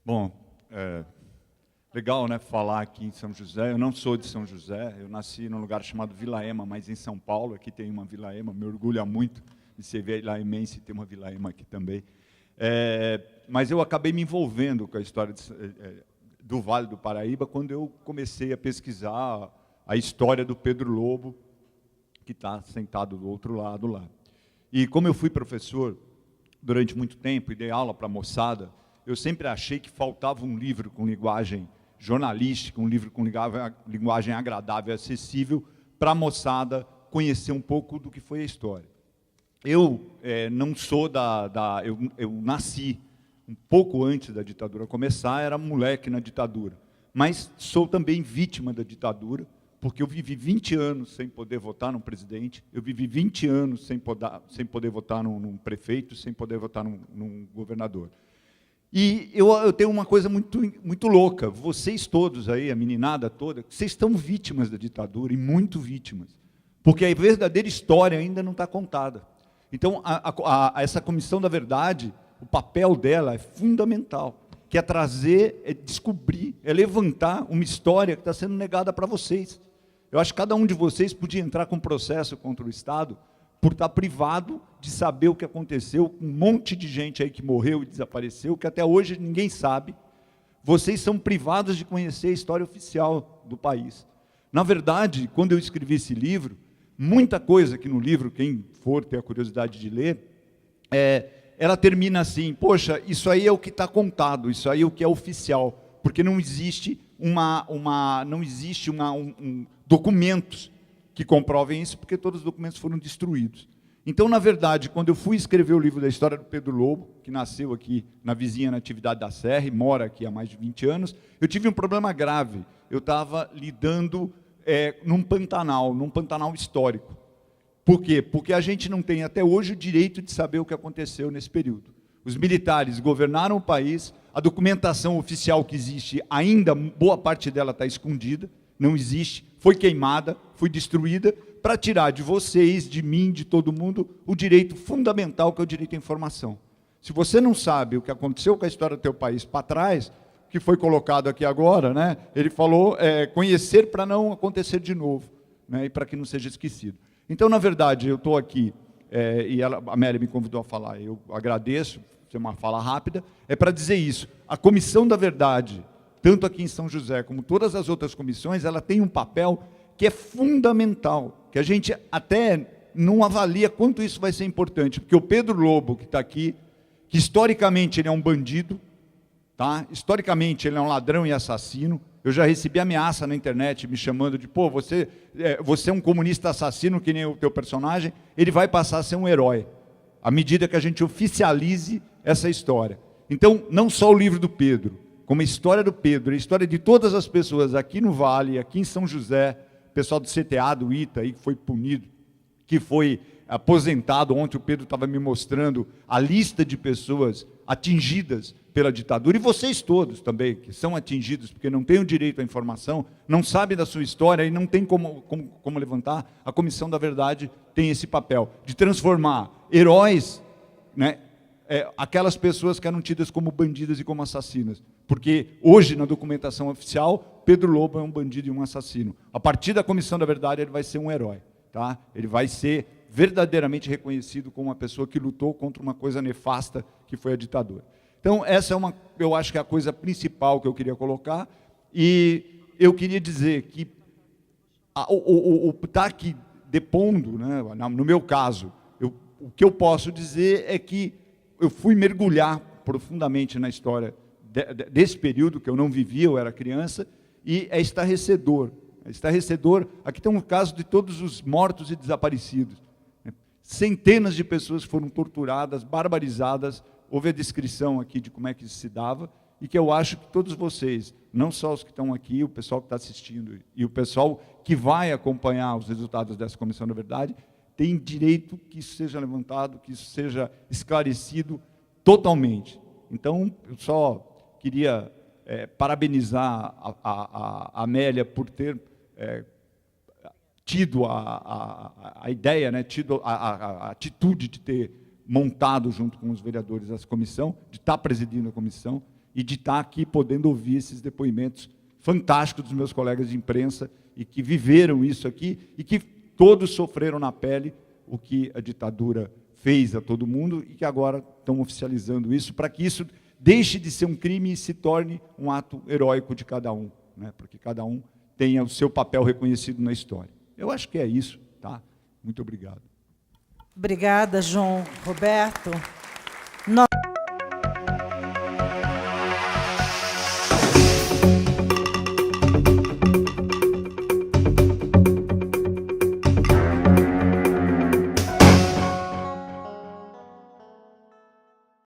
Bom, legal, né, falar aqui em São José. Eu não sou de São José, eu nasci num lugar chamado Vila Ema, mas em São Paulo. Aqui tem uma Vila Ema, me orgulha muito de ser Vila Emense e ter uma Vila Ema aqui também. Mas eu acabei me envolvendo com a história do Vale do Paraíba quando eu comecei a pesquisar a história do Pedro Lobo, que está sentado do outro lado lá. E como eu fui professor durante muito tempo e dei aula para a moçada, eu sempre achei que faltava um livro com linguagem jornalística, um livro com linguagem agradável e acessível para a moçada conhecer um pouco do que foi a história. Eu não sou eu nasci um pouco antes da ditadura começar, era moleque na ditadura, mas sou também vítima da ditadura, porque eu vivi 20 anos sem poder votar num presidente, eu vivi 20 anos sem poder votar num prefeito, sem poder votar num governador. E eu tenho uma coisa muito louca, vocês todos aí, a meninada toda, vocês estão vítimas da ditadura, e muito vítimas, porque a verdadeira história ainda não está contada. Então, essa Comissão da Verdade, o papel dela é fundamental, que é trazer, é descobrir, é levantar uma história que está sendo negada para vocês. Eu acho que cada um de vocês podia entrar com um processo contra o Estado por estar privado de saber o que aconteceu, com um monte de gente aí que morreu e desapareceu, que até hoje ninguém sabe. Vocês são privados de conhecer a história oficial do país. Na verdade, quando eu escrevi esse livro, muita coisa aqui no livro, quem for ter a curiosidade de ler, ela termina assim: poxa, isso aí é o que está contado, isso aí é o que é oficial, porque não existe documentos que comprovem isso, porque todos os documentos foram destruídos. Então, na verdade, quando eu fui escrever o livro da história do Pedro Lobo, que nasceu aqui na vizinha Natividade da Serra e mora aqui há mais de 20 anos, eu tive um problema grave. Eu estava lidando num Pantanal histórico. Por quê? Porque a gente não tem até hoje o direito de saber o que aconteceu nesse período. Os militares governaram o país, a documentação oficial que existe, ainda boa parte dela está escondida, não existe, foi queimada, foi destruída, para tirar de vocês, de mim, de todo mundo, o direito fundamental, que é o direito à informação. Se você não sabe o que aconteceu com a história do teu país para trás, que foi colocado aqui agora, né, ele falou conhecer para não acontecer de novo, né, e para que não seja esquecido. Então, na verdade, eu estou aqui, e a Amélia me convidou a falar, eu agradeço, ser uma fala rápida, para dizer isso. A Comissão da Verdade, tanto aqui em São José, como todas as outras comissões, ela tem um papel que é fundamental, que a gente até não avalia quanto isso vai ser importante, porque o Pedro Lobo, que está aqui, que historicamente ele é um bandido, tá? Historicamente ele é um ladrão e assassino. Eu já recebi ameaça na internet me chamando de, pô, você é um comunista assassino que nem o teu personagem, ele vai passar a ser um herói, à medida que a gente oficialize essa história. Então, não só o livro do Pedro, como a história do Pedro, a história de todas as pessoas aqui no Vale, aqui em São José, o pessoal do CTA, do ITA, aí, que foi punido, que foi aposentado. Ontem o Pedro estava me mostrando a lista de pessoas atingidas pela ditadura, e vocês todos também, que são atingidos, porque não têm o direito à informação, não sabem da sua história e não tem como levantar. A Comissão da Verdade tem esse papel de transformar heróis, né, aquelas pessoas que eram tidas como bandidas e como assassinas. Porque hoje, na documentação oficial, Pedro Lobo é um bandido e um assassino. A partir da Comissão da Verdade, ele vai ser um herói. Tá? Ele vai ser verdadeiramente reconhecido como uma pessoa que lutou contra uma coisa nefasta que foi a ditadura. Então, essa eu acho que é a coisa principal que eu queria colocar. E eu queria dizer que o estar aqui depondo, né, no meu caso, o que eu posso dizer é que eu fui mergulhar profundamente na história desse período, que eu não vivia, eu era criança, e é estarrecedor. É estarrecedor. Aqui tem um caso de todos os mortos e desaparecidos. Centenas de pessoas foram torturadas, barbarizadas. Houve a descrição aqui de como é que isso se dava, e que eu acho que todos vocês, não só os que estão aqui, o pessoal que está assistindo, e o pessoal que vai acompanhar os resultados dessa Comissão da Verdade, tem direito que isso seja levantado, que isso seja esclarecido totalmente. Então, eu só queria parabenizar a Amélia por ter tido a ideia, né, tido a atitude de ter montado junto com os vereadores essa comissão, de estar presidindo a comissão, e de estar aqui podendo ouvir esses depoimentos fantásticos dos meus colegas de imprensa e que viveram isso aqui e que todos sofreram na pele o que a ditadura fez a todo mundo e que agora estão oficializando isso para que isso deixe de ser um crime e se torne um ato heróico de cada um, né? Porque cada um tenha o seu papel reconhecido na história. Eu acho que é isso, tá? Muito obrigado. Obrigada, João Roberto.